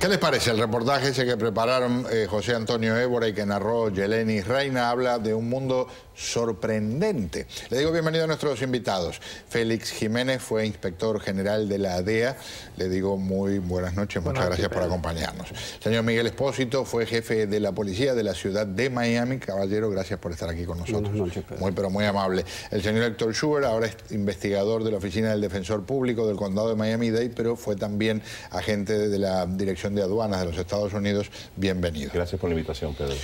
¿Qué les parece el reportaje ese que prepararon José Antonio Évora y que narró Yeleni Reina? Habla de un mundo sorprendente. Le digo bienvenido a nuestros invitados. Félix Jiménez fue inspector general de la DEA. Le digo muy buenas noches, muchas gracias por acompañarnos. Señor Miguel Espósito fue jefe de la policía de la ciudad de Miami. Caballero, gracias por estar aquí con nosotros. Buenas noches, Pedro. Muy, pero muy amable. El señor Héctor Schubert ahora es investigador de la Oficina del Defensor Público del Condado de Miami-Dade, pero fue también agente de la Dirección de Aduanas de los Estados Unidos. Bienvenido. Gracias por la invitación, Pedro.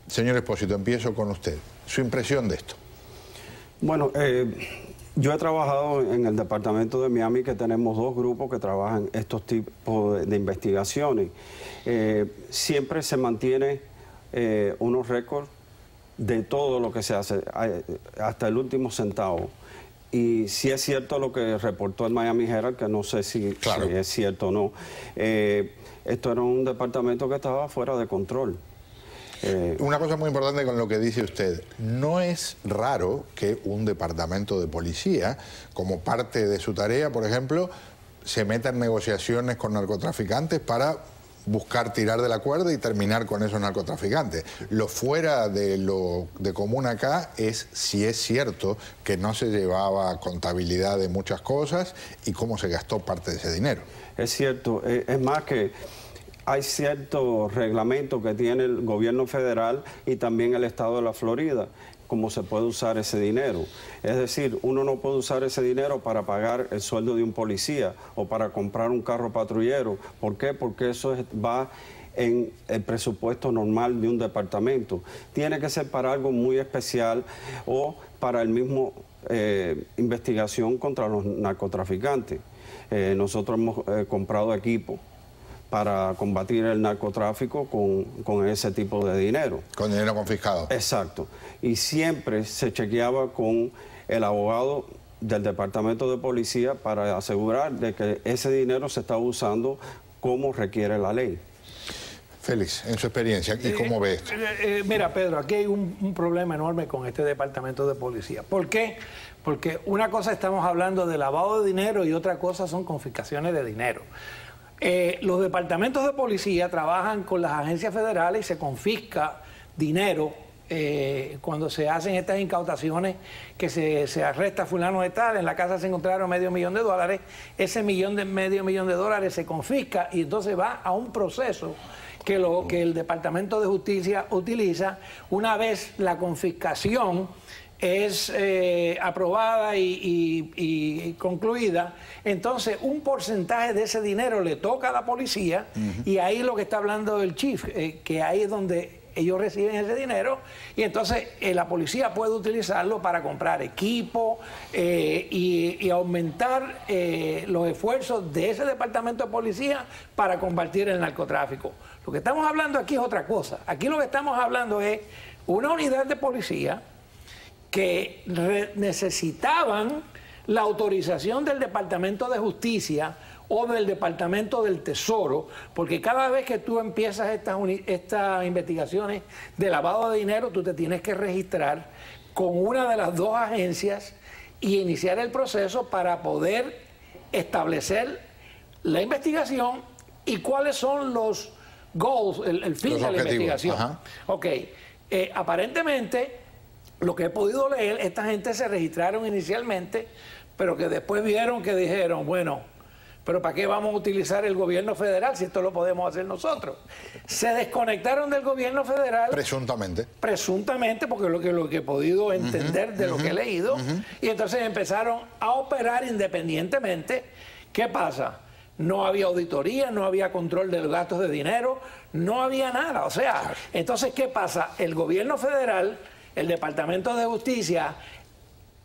Señor Espósito, empiezo con usted. ¿Su impresión de esto? Bueno, yo he trabajado en el departamento de Miami, que tenemos dos grupos que trabajan estos tipos de investigaciones. Siempre se mantiene unos récords de todo lo que se hace, hasta el último centavo. Y si es cierto lo que reportó el Miami Herald, que no sé si es cierto o no, esto era un departamento que estaba fuera de control. Una cosa muy importante con lo que dice usted, no es raro que un departamento de policía, como parte de su tarea, por ejemplo, se meta en negociaciones con narcotraficantes para buscar tirar de la cuerda y terminar con esos narcotraficantes. Lo fuera de lo de común acá es si es cierto que no se llevaba contabilidad de muchas cosas y cómo se gastó parte de ese dinero. Es cierto, es más que hay ciertos reglamentos que tiene el gobierno federal y también el estado de la Florida, cómo se puede usar ese dinero. Es decir, uno no puede usar ese dinero para pagar el sueldo de un policía o para comprar un carro patrullero. ¿Por qué? Porque eso va en el presupuesto normal de un departamento. Tiene que ser para algo muy especial o para el mismo investigación contra los narcotraficantes. Nosotros hemos comprado equipo para combatir el narcotráfico con ese tipo de dinero. Con dinero confiscado. Exacto. Y siempre se chequeaba con el abogado del departamento de policía para asegurar de que ese dinero se está usando como requiere la ley. Félix, en su experiencia, ¿y cómo ve esto? Mira, Pedro, aquí hay un problema enorme con este departamento de policía. ¿Por qué? Porque una cosa estamos hablando de lavado de dinero y otra cosa son confiscaciones de dinero. Los departamentos de policía trabajan con las agencias federales y se confisca dinero cuando se hacen estas incautaciones, que se arresta fulano de tal, en la casa se encontraron $500,000, ese medio millón de dólares se confisca y entonces va a un proceso que el Departamento de Justicia utiliza. Una vez la confiscación es aprobada y concluida, entonces un porcentaje de ese dinero le toca a la policía y ahí lo que está hablando el chief, que ahí es donde ellos reciben ese dinero y entonces la policía puede utilizarlo para comprar equipo y aumentar los esfuerzos de ese departamento de policía para combatir el narcotráfico. Lo que estamos hablando aquí es otra cosa. Aquí lo que estamos hablando es una unidad de policía que necesitaban la autorización del Departamento de Justicia o del Departamento del Tesoro, porque cada vez que tú empiezas estas investigaciones de lavado de dinero, tú te tienes que registrar con una de las dos agencias y iniciar el proceso para poder establecer la investigación y cuáles son los goals, el fin de la investigación. Ok, aparentemente, lo que he podido leer, esta gente se registraron inicialmente, pero que después vieron que dijeron, bueno, pero ¿para qué vamos a utilizar el gobierno federal si esto lo podemos hacer nosotros? Se desconectaron del gobierno federal. Presuntamente. Presuntamente, porque es lo que he podido entender de lo que he leído. Y entonces empezaron a operar independientemente. ¿Qué pasa? No había auditoría, no había control de los gastos de dinero, no había nada. O sea, entonces, ¿qué pasa? El gobierno federal, el Departamento de Justicia,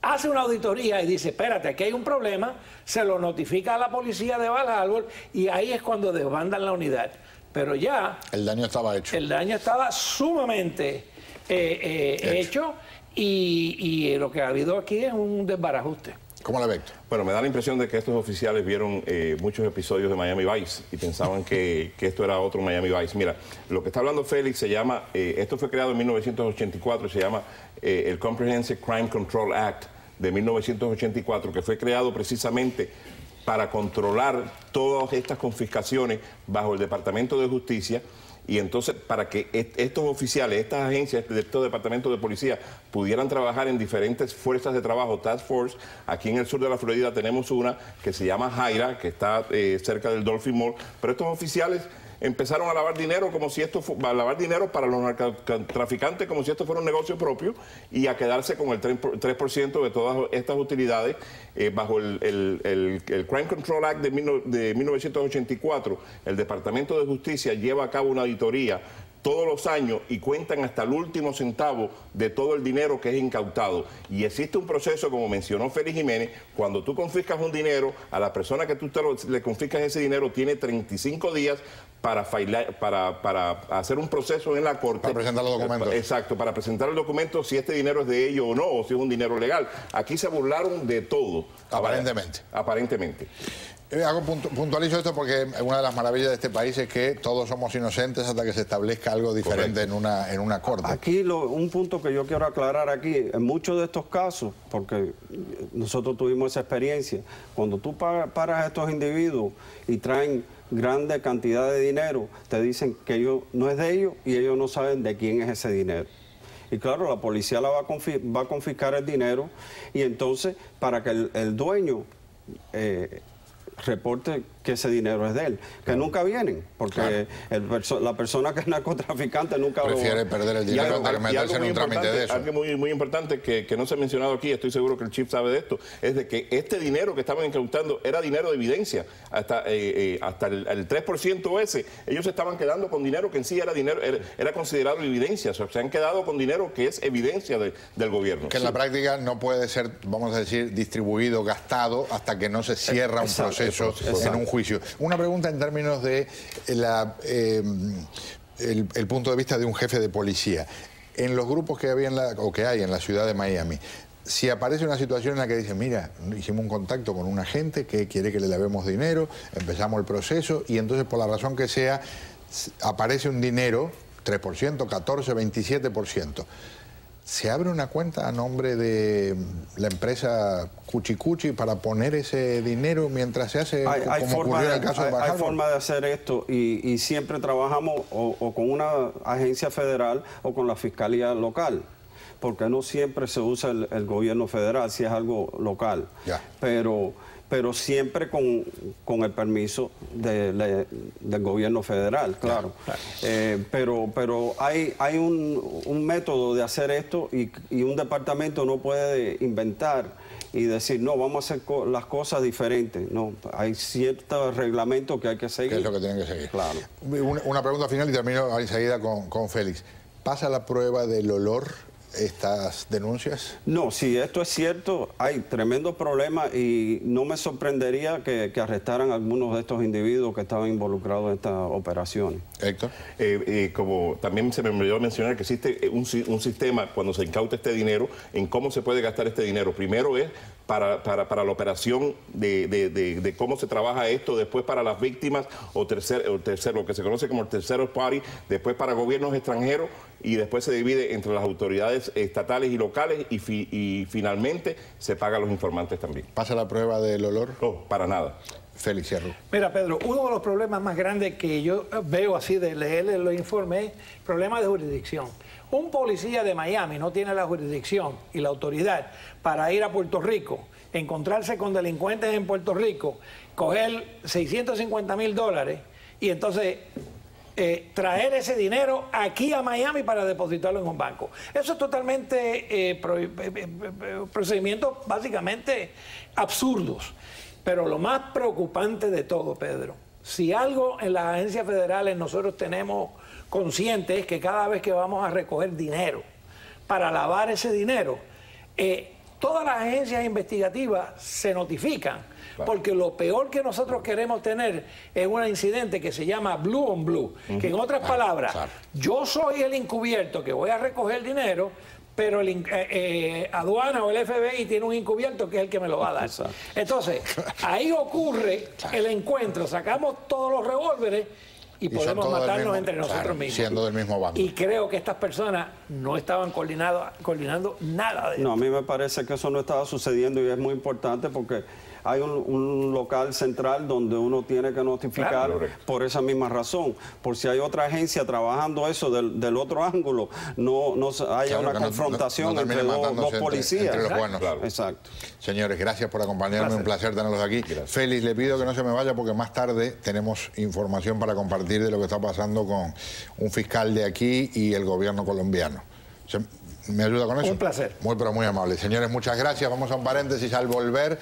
hace una auditoría y dice, espérate, aquí hay un problema, se lo notifica a la policía de Val Harbor y ahí es cuando desbandan la unidad. Pero ya... el daño estaba hecho. El daño estaba sumamente hecho y lo que ha habido aquí es un desbarajuste. ¿Cómo la ve, Héctor? Bueno, me da la impresión de que estos oficiales vieron muchos episodios de Miami Vice y pensaban que esto era otro Miami Vice. Mira, lo que está hablando Félix se llama, esto fue creado en 1984, se llama el Comprehensive Crime Control Act de 1984, que fue creado precisamente para controlar todas estas confiscaciones bajo el Departamento de Justicia. Y entonces, para que estos oficiales, estas agencias de estos departamentos de policía pudieran trabajar en diferentes fuerzas de trabajo, task force, aquí en el sur de la Florida tenemos una que se llama Jaira, que está cerca del Dolphin Mall, pero estos oficiales empezaron a lavar dinero como si esto a lavar dinero para los narcotraficantes como si esto fuera un negocio propio y a quedarse con el 3% de todas estas utilidades bajo el Crime Control Act de 1984. El Departamento de Justicia lleva a cabo una auditoría todos los años y cuentan hasta el último centavo de todo el dinero que es incautado. Y existe un proceso, como mencionó Félix Jiménez, cuando tú confiscas un dinero, a la persona que tú le confiscas ese dinero tiene 35 días para hacer un proceso en la corte. Para presentar los documentos. Exacto, para presentar el documento si este dinero es de ellos o no, o si es un dinero legal. Aquí se burlaron de todo. Aparentemente. Aparentemente. Puntualizo esto porque una de las maravillas de este país es que todos somos inocentes hasta que se establezca algo diferente en una corte. Aquí un punto que yo quiero aclarar aquí, en muchos de estos casos, porque nosotros tuvimos esa experiencia, cuando tú paras a estos individuos y traen grande cantidad de dinero, te dicen que no es de ellos y ellos no saben de quién es ese dinero. Y claro, la policía va a confiscar el dinero y entonces para que el dueño reporte que ese dinero es de él, que nunca vienen, porque la persona que es narcotraficante nunca prefiere perder el dinero antes que meterse en un trámite de eso. Algo muy importante que no se ha mencionado aquí, estoy seguro que el chief sabe de esto, es de que este dinero que estaban incautando era dinero de evidencia, hasta el 3% ese, ellos se estaban quedando con dinero que en sí era considerado evidencia, o sea, se han quedado con dinero que es evidencia del gobierno. Que en la práctica no puede ser, vamos a decir, distribuido, gastado, hasta que no se cierra un proceso en un juicio. Una pregunta en términos de el punto de vista de un jefe de policía. En los grupos que había que hay en la ciudad de Miami, si aparece una situación en la que dicen, mira, hicimos un contacto con un agente que quiere que le lavemos dinero, empezamos el proceso y entonces por la razón que sea aparece un dinero, 3%, 14%, 27%. ¿Se abre una cuenta a nombre de la empresa Cuchicuchi para poner ese dinero mientras se hace, como ocurrió en el caso de Baja? Hay forma de hacer esto y siempre trabajamos o con una agencia federal o con la fiscalía local, porque no siempre se usa el gobierno federal si es algo local. Ya. Pero siempre con el permiso del gobierno federal, claro. Pero hay un método de hacer esto y un departamento no puede inventar y decir, no, vamos a hacer las cosas diferentes. No, hay ciertos reglamentos que hay que seguir. ¿Qué es lo que tienen que seguir? Claro. Una pregunta final y termino enseguida con Félix. ¿Pasa la prueba del olor estas denuncias? No, si esto es cierto, hay tremendos problemas y no me sorprendería que arrestaran a algunos de estos individuos que estaban involucrados en estas operaciones. Héctor. Como también se me olvidó mencionar que existe un sistema cuando se incauta este dinero en cómo se puede gastar este dinero. Primero es para la operación de cómo se trabaja esto, después para las víctimas o tercero, lo que se conoce como el tercero party, después para gobiernos extranjeros y después se divide entre las autoridades estatales y locales y finalmente se paga a los informantes también. ¿Pasa la prueba del olor? No, para nada. Félix Hierro. Mira, Pedro, uno de los problemas más grandes que yo veo así de leer los informes es el problema de jurisdicción. Un policía de Miami no tiene la jurisdicción y la autoridad para ir a Puerto Rico, encontrarse con delincuentes en Puerto Rico, coger $650,000 y entonces traer ese dinero aquí a Miami para depositarlo en un banco. Eso es totalmente procedimientos básicamente absurdos. Pero lo más preocupante de todo, Pedro, si algo en las agencias federales nosotros tenemos consciente es que cada vez que vamos a recoger dinero para lavar ese dinero, todas las agencias investigativas se notifican. Claro. Porque lo peor que nosotros queremos tener es un incidente que se llama blue on blue, que en otras palabras, claro, yo soy el encubierto que voy a recoger dinero, pero aduana o el FBI tiene un encubierto que es el que me lo va a dar. Entonces, ahí ocurre el encuentro, sacamos todos los revólveres y podemos matarnos entre nosotros mismos. Siendo del mismo bando. Y creo que estas personas no estaban coordinando nada de eso. No, a mí me parece que eso no estaba sucediendo y es muy importante porque hay un local central donde uno tiene que notificar por esa misma razón. Por si hay otra agencia trabajando eso del otro ángulo, no haya una confrontación entre dos policías. Entre los buenos. Exacto. Señores, gracias por acompañarme, un placer tenerlos aquí. Gracias. Félix, le pido que no se me vaya porque más tarde tenemos información para compartir de lo que está pasando con un fiscal de aquí y el gobierno colombiano. ¿Me ayuda con eso? Un placer. Muy, pero muy amable. Señores, muchas gracias. Vamos a un paréntesis al volver.